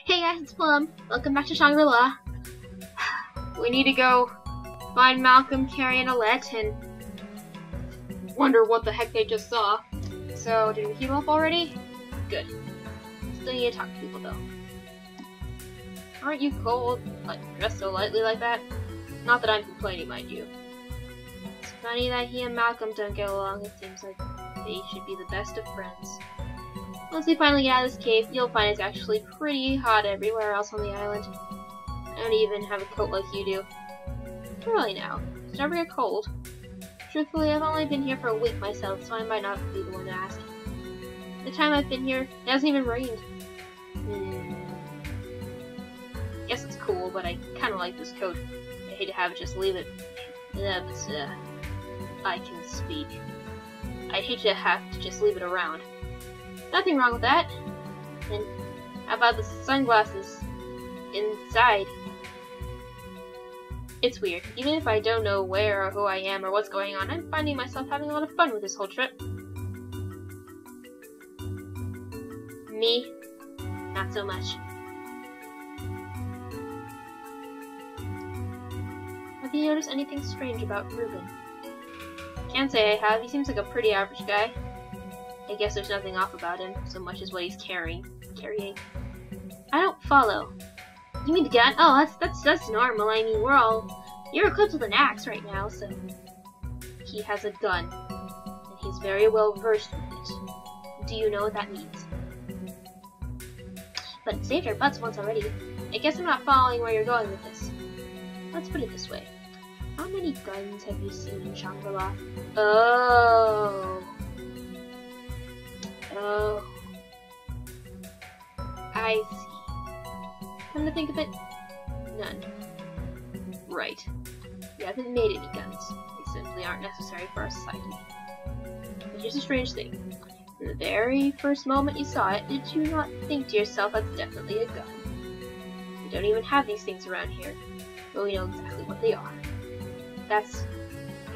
Hey guys, it's Plum. Welcome back to Shangri-La. We need to go find Malcolm, Carrie, and Alette and wonder what the heck they just saw. So, did we keep up already? Good. Still need to talk to people though. Aren't you cold? Like, dressed so lightly like that? Not that I'm complaining, mind you. It's funny that he and Malcolm don't get along. It seems like they should be the best of friends. Once we finally get out of this cave, you'll find it's actually pretty hot everywhere else on the island. I don't even have a coat like you do. Really now, does it ever get cold? Truthfully, I've only been here for a week myself, so I might not be the one to ask. The time I've been here, it hasn't even rained. Guess it's cool, but I kinda like this coat. I hate to have it just leave it. I can speak. I hate to have to just leave it around. Nothing wrong with that. And how about the sunglasses inside? It's weird. Even if I don't know where or who I am or what's going on, I'm finding myself having a lot of fun with this whole trip. Me, not so much. Have you noticed anything strange about Reuben? Can't say I have. He seems like a pretty average guy. I guess there's nothing off about him, so much as what he's carrying. I don't follow. You mean the gun? Oh, that's normal. I mean, you're equipped with an axe right now, so he has a gun, and he's very well versed with it. Do you know what that means? But it saved our butts once already. I guess I'm not following where you're going with this. Let's put it this way. How many guns have you seen in Shangri-La? Oh, I see. Come to think of it, none. Right. We haven't made any guns. They simply aren't necessary for our society. But here's a strange thing. From the very first moment you saw it, did you not think to yourself, that's definitely a gun? We don't even have these things around here, but we know exactly what they are. That's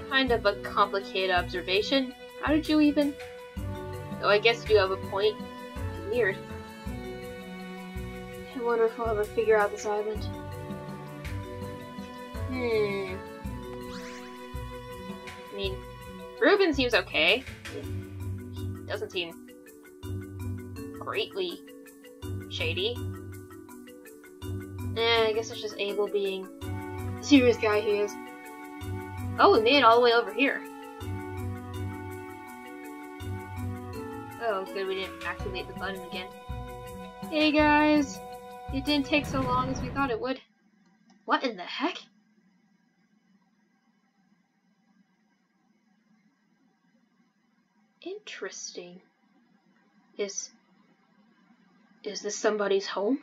kind of a complicated observation. How did you even... Though I guess you do have a point. Weird. I wonder if we'll ever figure out this island. I mean, Reuben seems okay. He doesn't seem greatly shady. I guess it's just Abel being the serious guy he is. Oh, we made it all the way over here. Oh, good, we didn't activate the button again. Hey guys! It didn't take so long as we thought it would. What in the heck? Interesting. Is this somebody's home?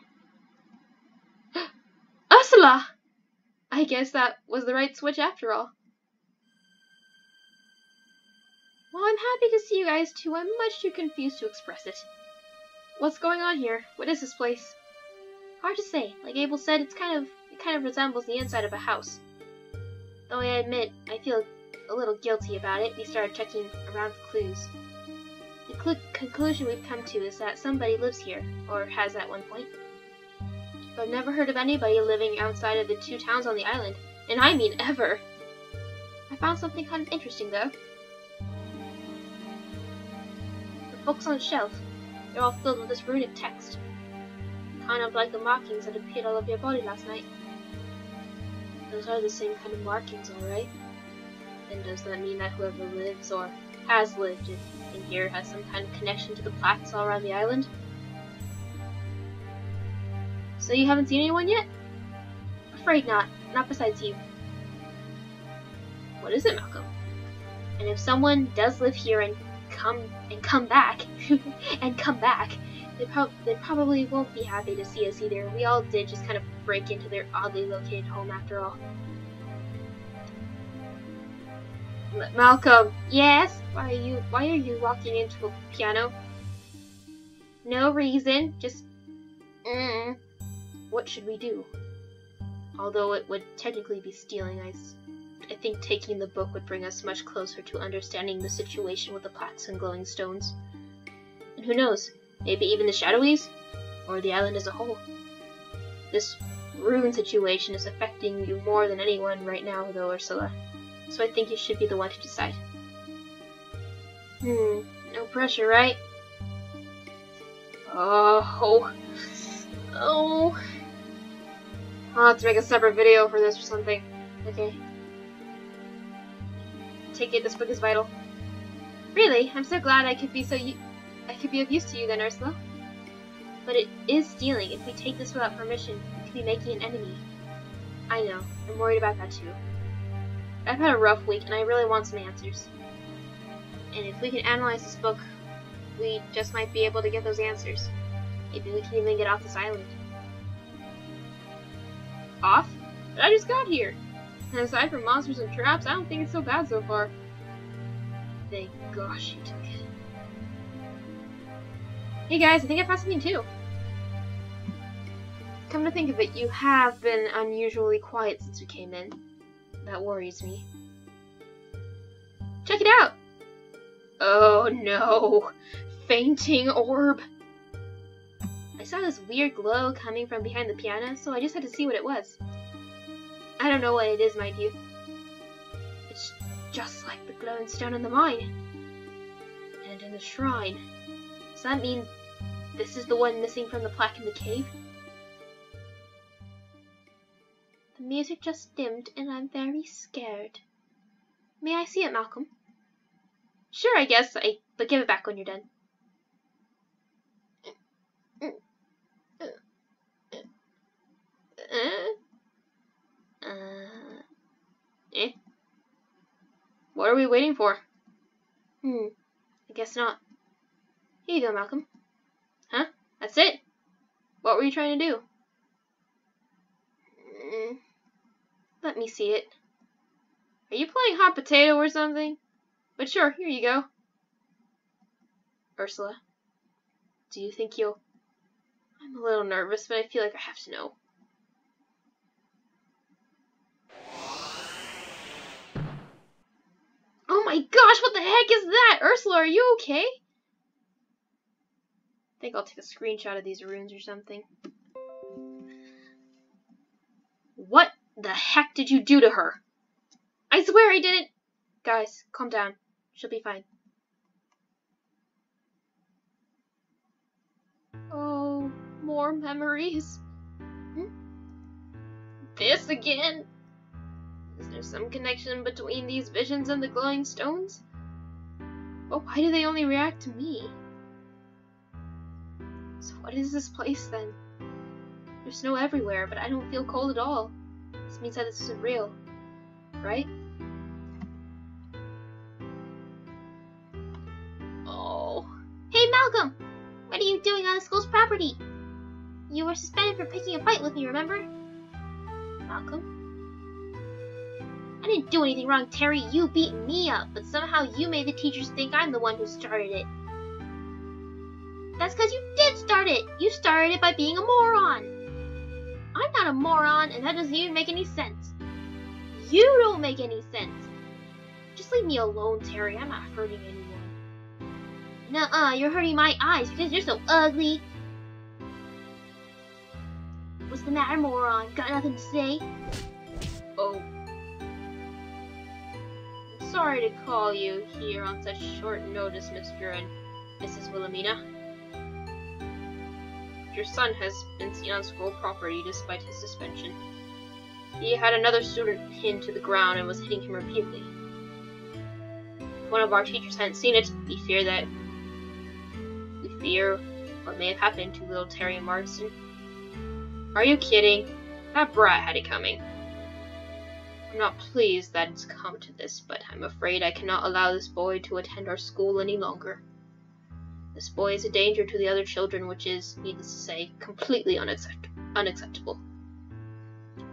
Ursula! I guess that was the right switch after all. Well, I'm happy to see you guys too. I'm much too confused to express it. What's going on here? What is this place? Hard to say. Like Abel said, it kind of resembles the inside of a house. Though I admit, I feel a little guilty about it. We started checking around for clues. The conclusion we've come to is that somebody lives here, or has at one point. But I've never heard of anybody living outside of the two towns on the island. And I mean ever. I found something kind of interesting though. Books on the shelf. They're all filled with this runic text. Kind of like the markings that appeared all over your body last night. Those are the same kind of markings, alright? And does that mean that whoever lives or has lived in here has some kind of connection to the plaques all around the island? So you haven't seen anyone yet? Afraid not. Not besides you. What is it, Malcolm? And if someone does live here and come back, they probably won't be happy to see us either. We all did just kind of break into their oddly located home after all. Malcolm, yes? Why are you walking into a piano? No reason, just What should we do? Although it would technically be stealing, I think taking the book would bring us much closer to understanding the situation with the plaques and glowing stones. And who knows, maybe even the Shadowies? Or the island as a whole. This rune situation is affecting you more than anyone right now, though, Ursula. So I think you should be the one to decide. No pressure, right? Oh. I'll have to make a separate video for this or something. Okay. Take it, this book is vital. Really? I'm so glad I could be of use to you then, Ursula. But it is stealing. If we take this without permission, we could be making an enemy. I know. I'm worried about that too. I've had a rough week, and I really want some answers. And if we can analyze this book, we just might be able to get those answers. Maybe we can even get off this island. Off? But I just got here. And aside from monsters and traps, I don't think it's so bad so far. Thank gosh you took it. Hey guys, I think I found something too. Come to think of it, you have been unusually quiet since we came in. That worries me. Check it out! Oh no! Fainting orb! I saw this weird glow coming from behind the piano, so I just had to see what it was. I don't know what it is, mind you. It's just like the glowing stone in the mine. And in the shrine. Does that mean this is the one missing from the plaque in the cave? The music just dimmed and I'm very scared. May I see it, Malcolm? Sure, I guess, but give it back when you're done. What are we waiting for? I guess not. Here you go, Malcolm. Huh? That's it? What were you trying to do? Let me see it. Are you playing hot potato or something? But sure, here you go. Ursula, do you think you'll... I'm a little nervous, but I feel like I have to know. Oh my gosh, what the heck is that? Ursula, are you okay? I think I'll take a screenshot of these runes or something. What the heck did you do to her? I swear I didn't... Guys, calm down. She'll be fine. Oh, more memories. This again? Is there some connection between these visions and the glowing stones? But why do they only react to me? So what is this place then? There's snow everywhere, but I don't feel cold at all. This means that this isn't real, right? Oh. Hey Malcolm! What are you doing on the school's property? You were suspended for picking a fight with me, remember? Malcolm? I didn't do anything wrong, Terry. You beat me up, but somehow you made the teachers think I'm the one who started it. That's because you did start it! You started it by being a moron! I'm not a moron, and that doesn't even make any sense. You don't make any sense. Just leave me alone, Terry. I'm not hurting anyone. Nuh-uh, you're hurting my eyes because you're so ugly. What's the matter, moron? Got nothing to say? Oh. I'm sorry to call you here on such short notice, Mr. and Mrs. Wilhelmina. Your son has been seen on school property despite his suspension. He had another student pinned to the ground and was hitting him repeatedly. If one of our teachers hadn't seen it, we fear what may have happened to little Terry Marston. Are you kidding? That brat had it coming. I'm not pleased that it's come to this, but I'm afraid I cannot allow this boy to attend our school any longer. This boy is a danger to the other children, which is, needless to say, completely unacceptable.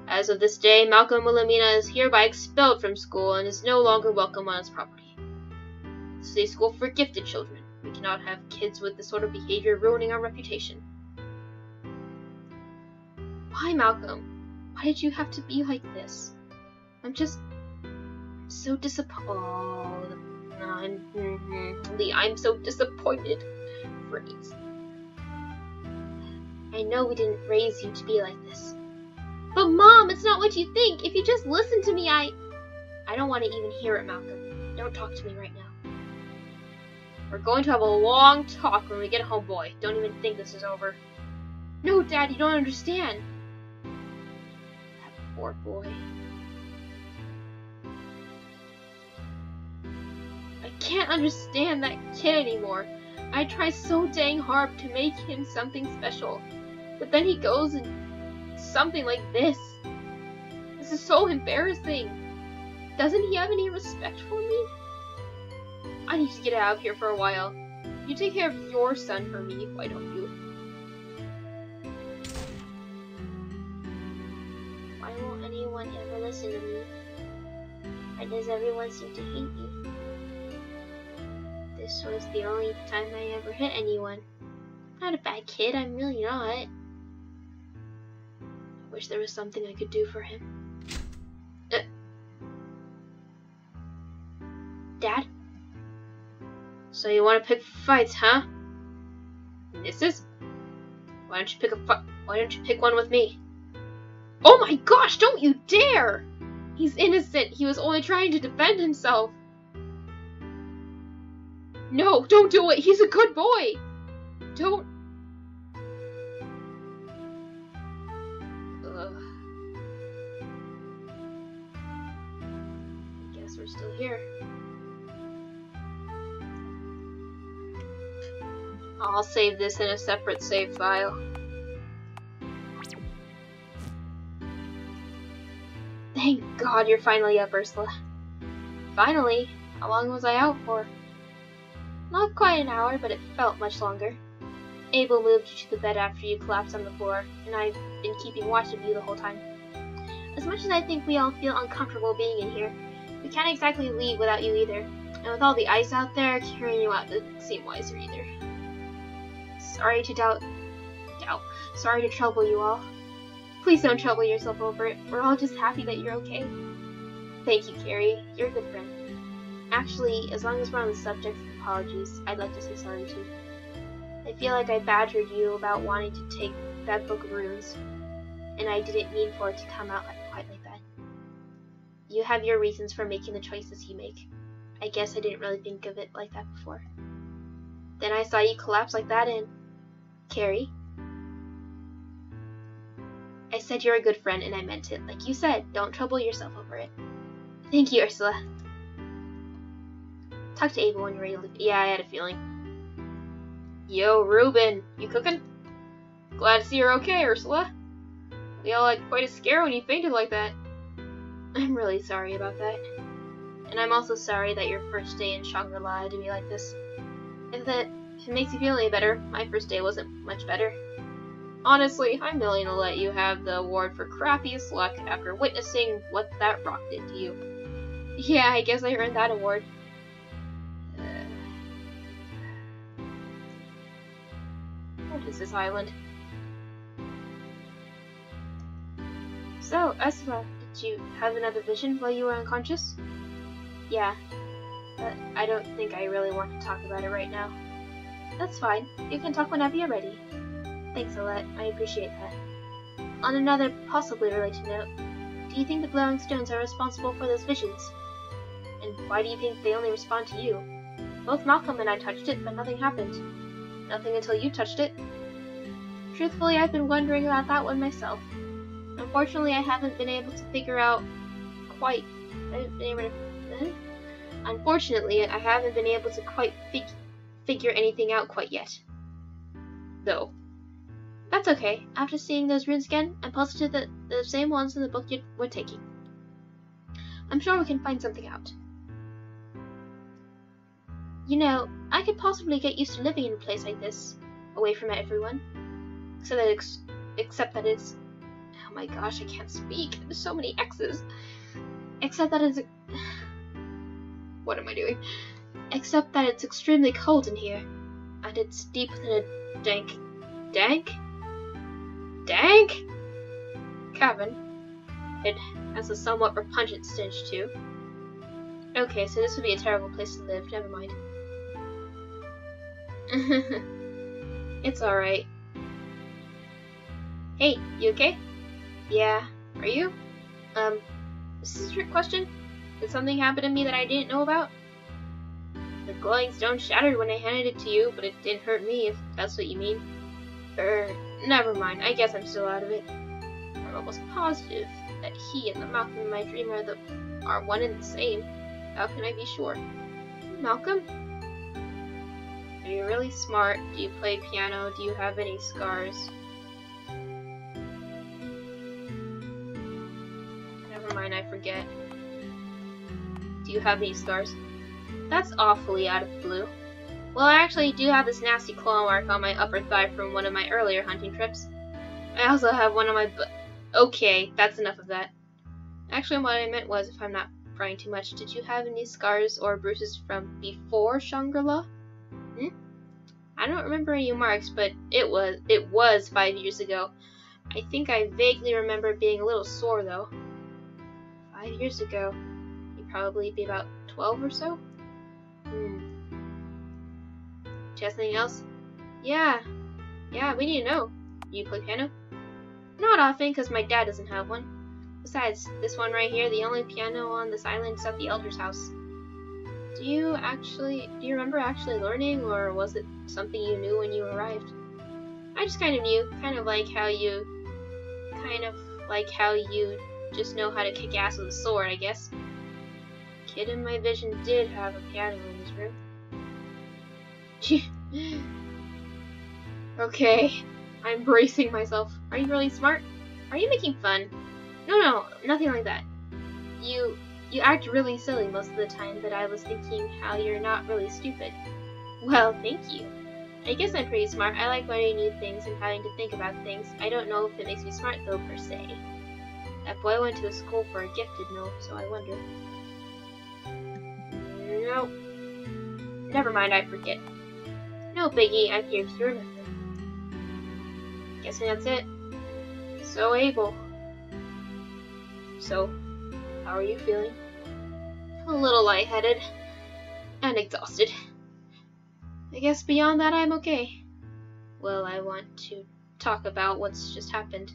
As of this day, Malcolm Wilhelmina is hereby expelled from school and is no longer welcome on its property. This is a school for gifted children. We cannot have kids with this sort of behavior ruining our reputation. Why, Malcolm? Why did you have to be like this? I'm so disappointed. I'm so disappointed. Freeze. I know we didn't raise you to be like this. But Mom, it's not what you think. If you just listen to me, I don't want to even hear it, Malcolm. Don't talk to me right now. We're going to have a long talk when we get home, boy. Don't even think this is over. No, Dad, you don't understand. That poor boy. I can't understand that kid anymore. I try so dang hard to make him something special. But then he goes and something like this. This is so embarrassing. Doesn't he have any respect for me? I need to get out of here for a while. You take care of your son for me, why don't you? Why won't anyone ever listen to me? Why does everyone seem to hate me? This was the only time I ever hit anyone. I'm not a bad kid, I'm really not. I wish there was something I could do for him. Dad? So you want to pick fights, huh? Missus? Why don't you pick one with me? Oh my gosh, don't you dare! He's innocent. He was only trying to defend himself. No, don't do it. He's a good boy. Don't. Ugh. I guess we're still here. I'll save this in a separate save file. Thank God you're finally up, Ursula. Finally? How long was I out for? Not quite an hour, but it felt much longer. Abel moved you to the bed after you collapsed on the floor, and I've been keeping watch of you the whole time. As much as I think we all feel uncomfortable being in here, we can't exactly leave without you either. And with all the ice out there, carrying you out doesn't seem wiser either. Sorry to trouble you all. Please don't trouble yourself over it. We're all just happy that you're okay. Thank you, Carrie. You're a good friend. Actually, as long as we're on the subject of apologies, I'd like to say sorry too. I feel like I badgered you about wanting to take that book of runes, and I didn't mean for it to come out quite like that. You have your reasons for making the choices you make. I guess I didn't really think of it like that before. Then I saw you collapse like that and... Carrie? I said you're a good friend, and I meant it. Like you said, don't trouble yourself over it. Thank you, Ursula. Talk to Abel when you're ready to leave. Yeah, I had a feeling. Yo, Ruben, you cooking? Glad to see you're okay, Ursula. We all had quite a scare when you fainted like that. I'm really sorry about that. And I'm also sorry that your first day in Shangri-La had to be like this. If it makes you feel any better, my first day wasn't much better. Honestly, I'm willing to let you have the award for crappiest luck after witnessing what that rock did to you. Yeah, I guess I earned that award. What is this island? So, Ursula, did you have another vision while you were unconscious? Yeah, but I don't think I really want to talk about it right now. That's fine. You can talk whenever you're ready. Thanks, Alette. I appreciate that. On another possibly related note, do you think the glowing stones are responsible for those visions? And why do you think they only respond to you? Both Malcolm and I touched it, but nothing happened. Nothing until you touched it. Truthfully, I've been wondering about that one myself. Unfortunately, I haven't been able to figure out quite... Unfortunately, I haven't been able to quite figure anything out quite yet. Though. That's okay. After seeing those runes again, I'm positive that they're the same ones in the book we're taking. I'm sure we can find something out. You know, I could possibly get used to living in a place like this, away from everyone. Except that it's... Oh my gosh, I can't speak. There's so many X's. Except that it's... What am I doing? Except that it's extremely cold in here. And it's deep within a dank cavern. It has a somewhat repugnant stench too. Okay, so this would be a terrible place to live. Never mind. It's alright. Hey, you okay? Yeah, are you? Is this a trick question? Did something happen to me that I didn't know about? The glowing stone shattered when I handed it to you, but it didn't hurt me, if that's what you mean. Never mind, I guess I'm still out of it. I'm almost positive that he and the Malcolm in my dream are one and the same. How can I be sure? Malcolm? Are you really smart? Do you play piano? Do you have any scars? Never mind, I forget. Do you have any scars? That's awfully out of the blue. Well, I actually do have this nasty claw mark on my upper thigh from one of my earlier hunting trips. I also have one on my butt. Okay, that's enough of that. Actually, what I meant was, if I'm not prying too much, did you have any scars or bruises from before Shangri-La? I don't remember any marks, but it was 5 years ago. I think I vaguely remember being a little sore, though. 5 years ago. You'd probably be about 12 or so? Do you have something else? Yeah, we need to know. Do you play piano? Not often, because my dad doesn't have one. Besides, this one right here, the only piano on this island is at the Elder's house. Do you remember actually learning, or was it something you knew when you arrived? I just kind of knew, kind of like how you just know how to kick ass with a sword, I guess. The kid in my vision did have a piano in his room. Okay, I'm bracing myself. Are you really smart? Are you making fun? No, nothing like that. You act really silly most of the time, but I was thinking how you're not really stupid. Well, thank you. I guess I'm pretty smart. I like learning new things and having to think about things. I don't know if it makes me smart, though, per se. That boy went to a school for a gifted, so I wonder. Nope. Never mind, I forget. No biggie, I'm here to remember. Guessing that's it. So able. So, how are you feeling? A little lightheaded. And exhausted. I guess beyond that I'm okay. Well, I want to talk about what's just happened.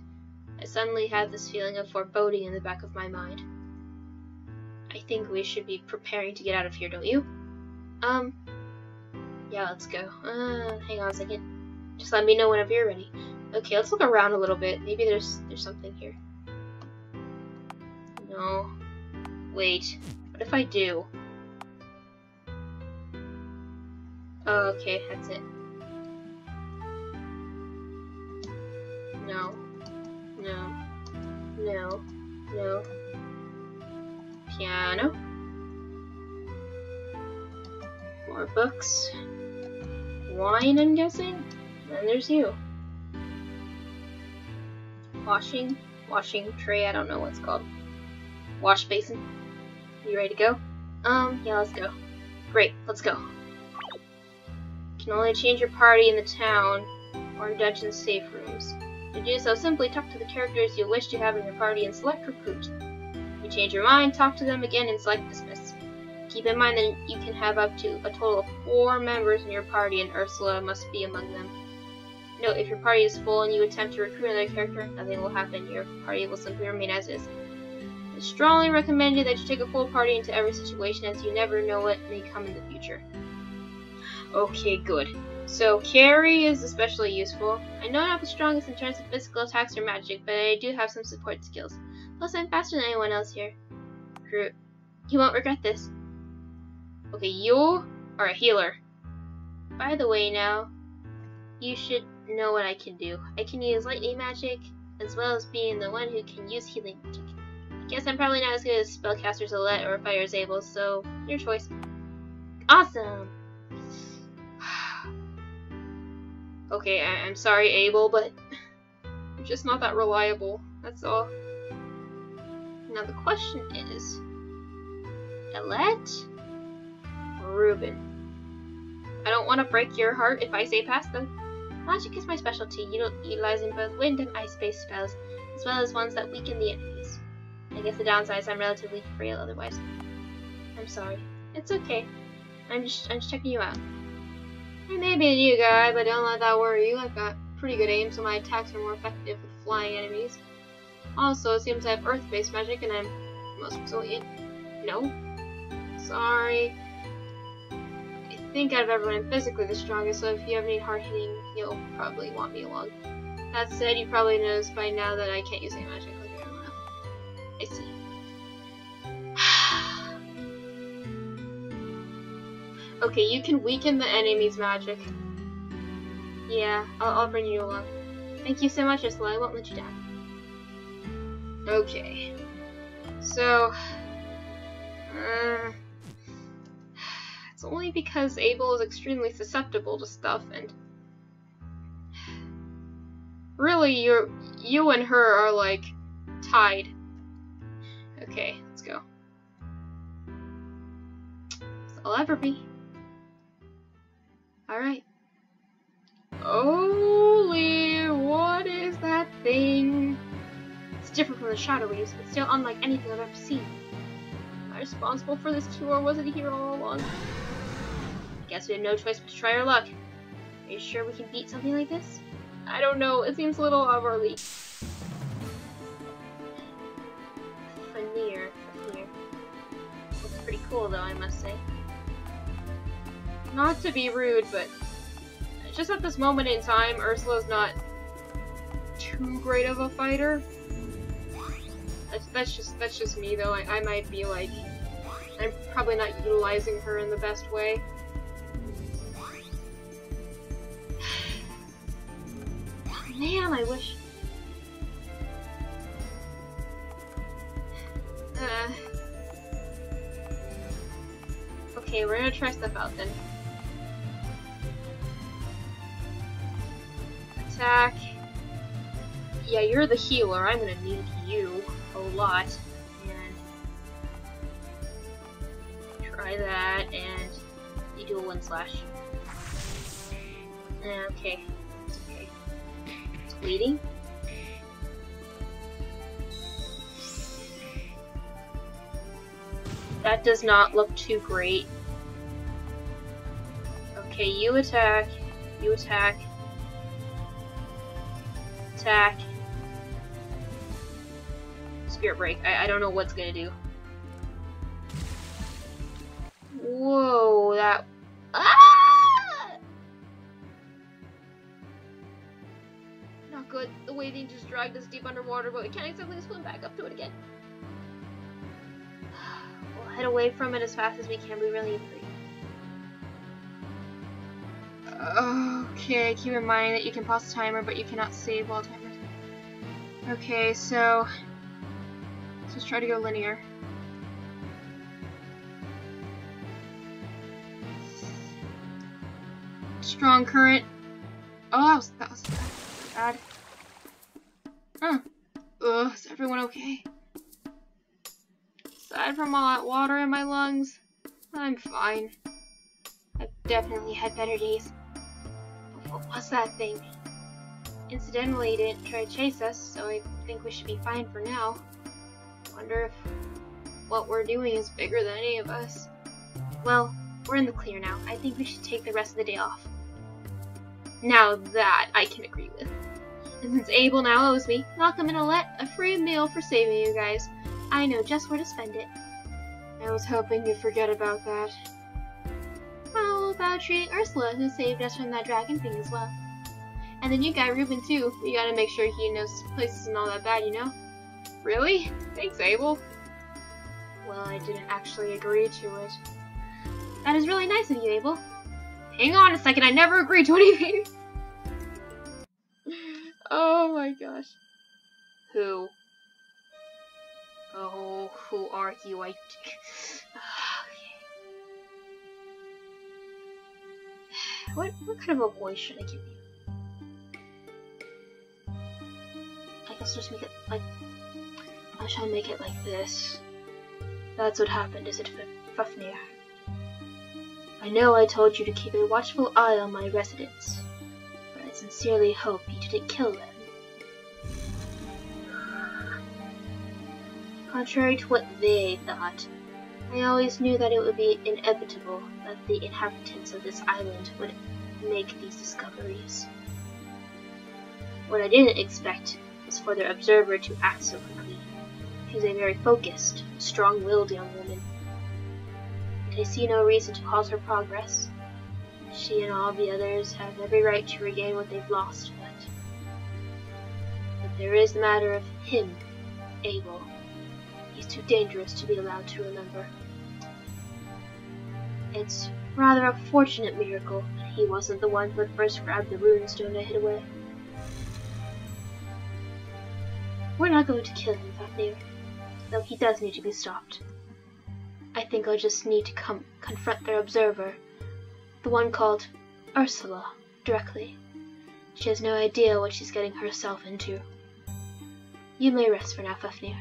I suddenly had this feeling of foreboding in the back of my mind. I think we should be preparing to get out of here, don't you? Yeah, let's go. Hang on a second. Just let me know whenever you're ready. Okay, let's look around a little bit. Maybe there's something here. No. Wait. What if I do? Oh, okay, that's it. No. Piano. More books. Wine, I'm guessing? And there's you. Washing tray, I don't know what's called. Wash basin. You ready to go? Yeah, let's go. Great, let's go. You can only change your party in the town or in dungeon safe rooms. To do so, simply talk to the characters you wish to have in your party and select recruit. If you change your mind, talk to them again and select dismiss. Keep in mind that you can have up to a total of 4 members in your party, and Ursula must be among them. Note, if your party is full and you attempt to recruit another character, nothing will happen. Your party will simply remain as is. It's strongly recommended that you take a full party into every situation, as you never know what may come in the future. Okay, good. So, Carrie is especially useful. I know I'm not the strongest in terms of physical attacks or magic, but I do have some support skills. Plus, I'm faster than anyone else here. Recruit. You won't regret this. Okay, you are a healer. By the way now, you should know what I can do. I can use lightning magic, as well as being the one who can use healing magic. I guess I'm probably not as good as spellcasters Alette or fighters Abel, so your choice. Awesome! Okay, I'm sorry, Abel, but you're just not that reliable. That's all. Now the question is, Alette or Ruben? I don't want to break your heart if I say pass them. Magic is my specialty, utilizing both wind and ice-based spells, as well as ones that weaken the enemies. I guess the downside is I'm relatively frail otherwise. I'm sorry. It's okay. I'm just checking you out. I may be a new guy, but don't let that worry you. I've got pretty good aim, so my attacks are more effective with flying enemies. Also, it seems I have earth-based magic and I'm most resilient. No. Sorry. I think out of everyone I'm physically the strongest, so if you ever need hard hitting, you'll probably want me along. That said, you probably noticed by now that I can't use any magic like everyone else. I see. Okay, you can weaken the enemy's magic. Yeah, I'll bring you along. Thank you so much, Ursula. I won't let you down. Okay. So... it's only because Abel is extremely susceptible to stuff, and... really, you and her are, like, tied. Okay, let's go. That's all I'll ever be. Alright. Holy, what is that thing? It's different from the shadow waves, but still unlike anything I've ever seen. Am I responsible for this too, or was it here all along? I guess we have no choice but to try our luck. Are you sure we can beat something like this? I don't know, it seems a little out of our league. Veneer. Looks pretty cool though, I must say. Not to be rude, but just at this moment in time, Ursula's not too great of a fighter. That's just me though. I might be like, I'm probably not utilizing her in the best way. Man, I wish. Okay, we're gonna try stuff out then. Attack. Yeah, you're the healer. I'm gonna need you a lot. And try that, and you do a one slash. Okay. It's okay. It's bleeding. That does not look too great. Okay, you attack. You attack. Attack. Spirit break. I don't know what's gonna do. Whoa, that... Ah! Not good. The waving just dragged us deep underwater, but we can't exactly swim back up to it again. We'll head away from it as fast as we can. We really need to. Okay, keep in mind that you can pause the timer, but you cannot save while timers. Okay, so let's just try to go linear. Strong current. Oh, that was bad. Huh. Ugh, is everyone okay? Aside from all that water in my lungs, I'm fine. I've definitely had better days. What was that thing? Incidentally, it didn't try to chase us, so I think we should be fine for now. Wonder if what we're doing is bigger than any of us. Well, we're in the clear now. I think we should take the rest of the day off. Now that I can agree with. And since Abel now owes me, Malcolm and Alette a free meal for saving you guys. I know just where to spend it. I was hoping you'd forget about that. How about treating Ursula, who saved us from that dragon thing as well? And the new guy, Ruben, too. We gotta make sure he knows places and all that bad, you know? Really? Thanks, Abel. Well, I didn't actually agree to it. That is really nice of you, Abel. Hang on a second, I never agreed to anything! Oh my gosh. Who? Oh, who are you? What kind of a voice should I give you? I guess just make it like... I shall make it like this. That's what happened, is it, Fafnir? I know I told you to keep a watchful eye on my residents, but I sincerely hope you didn't kill them. Contrary to what they thought, I always knew that it would be inevitable that the inhabitants of this island would make these discoveries. What I didn't expect was coincidence for their observer to act so quickly. She's a very focused, strong-willed young woman, and I see no reason to halt her progress. She and all the others have every right to regain what they've lost, but there is the matter of him, Abel. He's too dangerous to be allowed to remember. It's rather a fortunate miracle that he wasn't the one who had first grabbed the runestone I hid away. We're not going to kill him, Fafnir, though he does need to be stopped. I think I'll just need to confront their observer, the one called Ursula, directly. She has no idea what she's getting herself into. You may rest for now, Fafnir.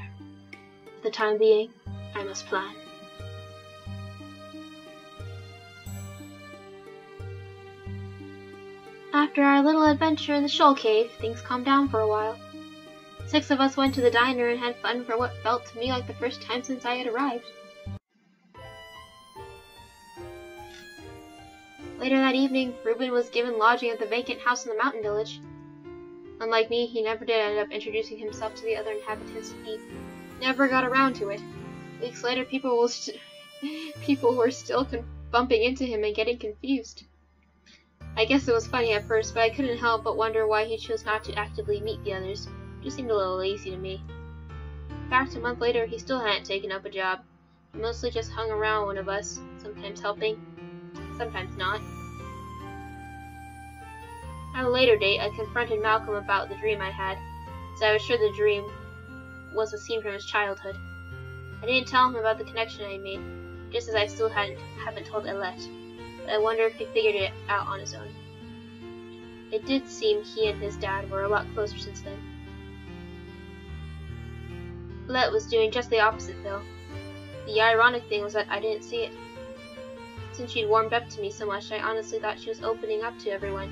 For the time being, I must plan. After our little adventure in the Shoal Cave, things calmed down for a while. 6 of us went to the diner and had fun for what felt to me like the first time since I had arrived. Later that evening, Reuben was given lodging at the vacant house in the mountain village. Unlike me, he never did end up introducing himself to the other inhabitants. He never got around to it. Weeks later, people were still bumping into him and getting confused. I guess it was funny at first, but I couldn't help but wonder why he chose not to actively meet the others. It just seemed a little lazy to me. In fact, a month later, he still hadn't taken up a job. He mostly just hung around one of us, sometimes helping, sometimes not. At a later date, I confronted Malcolm about the dream I had, as I was sure the dream was a scene from his childhood. I didn't tell him about the connection I made, just as I still haven't told Elette, but I wonder if he figured it out on his own. It did seem he and his dad were a lot closer since then. Elette was doing just the opposite, though. The ironic thing was that I didn't see it. Since she'd warmed up to me so much, I honestly thought she was opening up to everyone.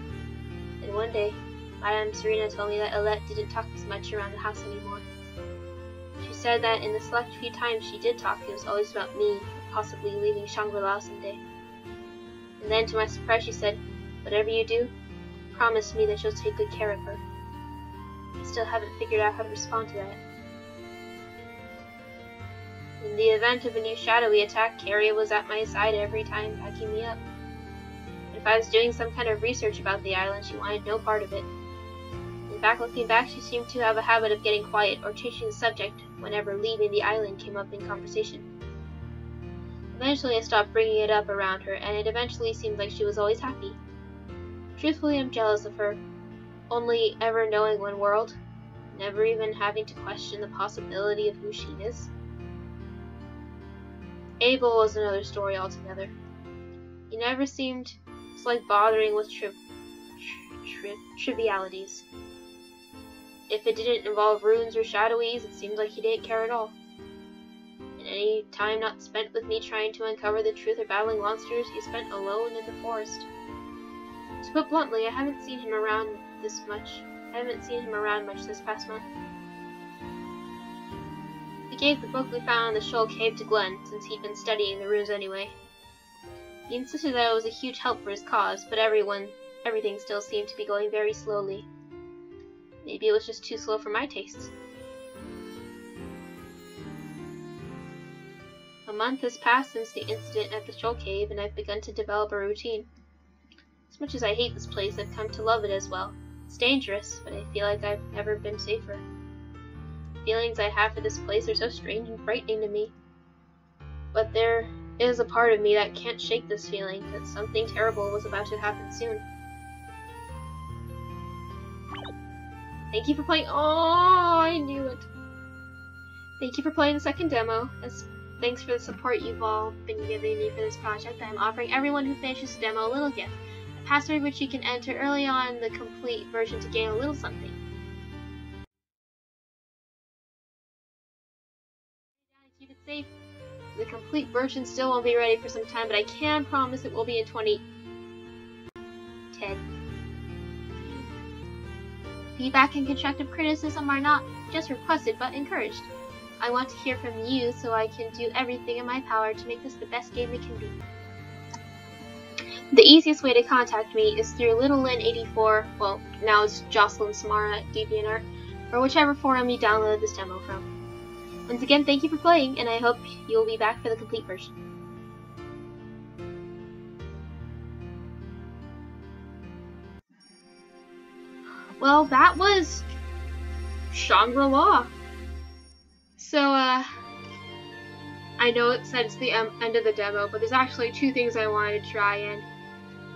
And one day, Madame Serena told me that Elette didn't talk as much around the house anymore. She said that in the select few times she did talk, it was always about me, possibly leaving Shangri-La someday. And then, to my surprise, she said, "Whatever you do, promise me that you'll take good care of her." I still haven't figured out how to respond to that. In the event of a new shadowy attack, Carrie was at my side every time, backing me up. If I was doing some kind of research about the island, she wanted no part of it. In fact, looking back, she seemed to have a habit of getting quiet or changing the subject whenever leaving the island came up in conversation. Eventually, I stopped bringing it up around her, and it eventually seemed like she was always happy. Truthfully, I'm jealous of her, only ever knowing one world, never even having to question the possibility of who she is. Abel was another story altogether. He never seemed like bothering with trivialities. If it didn't involve runes or shadowies, it seemed like he didn't care at all. And any time not spent with me trying to uncover the truth or battling monsters, he spent alone in the forest. To put bluntly, I haven't seen him around much this past month. We gave the book we found in the Shoal Cave to Glenn, since he'd been studying the runes anyway. He insisted that it was a huge help for his cause, but everything still seemed to be going very slowly. Maybe it was just too slow for my tastes. A month has passed since the incident at the Shoal Cave, and I've begun to develop a routine. As much as I hate this place, I've come to love it as well. It's dangerous, but I feel like I've never been safer. The feelings I have for this place are so strange and frightening to me. But there is a part of me that can't shake this feeling that something terrible was about to happen soon. Thank you for playing. Oh, I knew it. Thank you for playing the second demo. Thanks for the support you've all been giving me for this project. I'm offering everyone who finishes the demo a little gift, a password which you can enter early on in the complete version to gain a little something. Keep it safe. The complete version still won't be ready for some time, but I can promise it will be in 2010. Feedback and constructive criticism are not just requested, but encouraged. I want to hear from you so I can do everything in my power to make this the best game it can be. The easiest way to contact me is through Little Lynn84, well, now it's Jocelyn Samara at DeviantArt, or whichever forum you downloaded this demo from. Once again, thank you for playing, and I hope you'll be back for the complete version. Well, that was Shangri-La. So, I know it said it's the end of the demo, but there's actually 2 things I wanted to try, and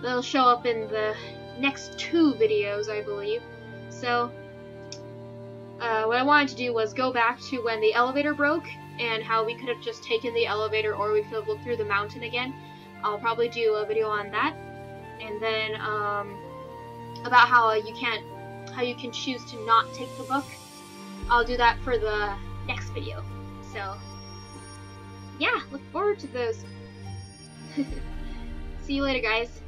they'll show up in the next 2 videos, I believe. So, what I wanted to do was go back to when the elevator broke, and how we could have just taken the elevator, or we could have looked through the mountain again. I'll probably do a video on that, and then, about how you can choose to not take the book. I'll do that for the next video. So, yeah, look forward to those. See you later, guys.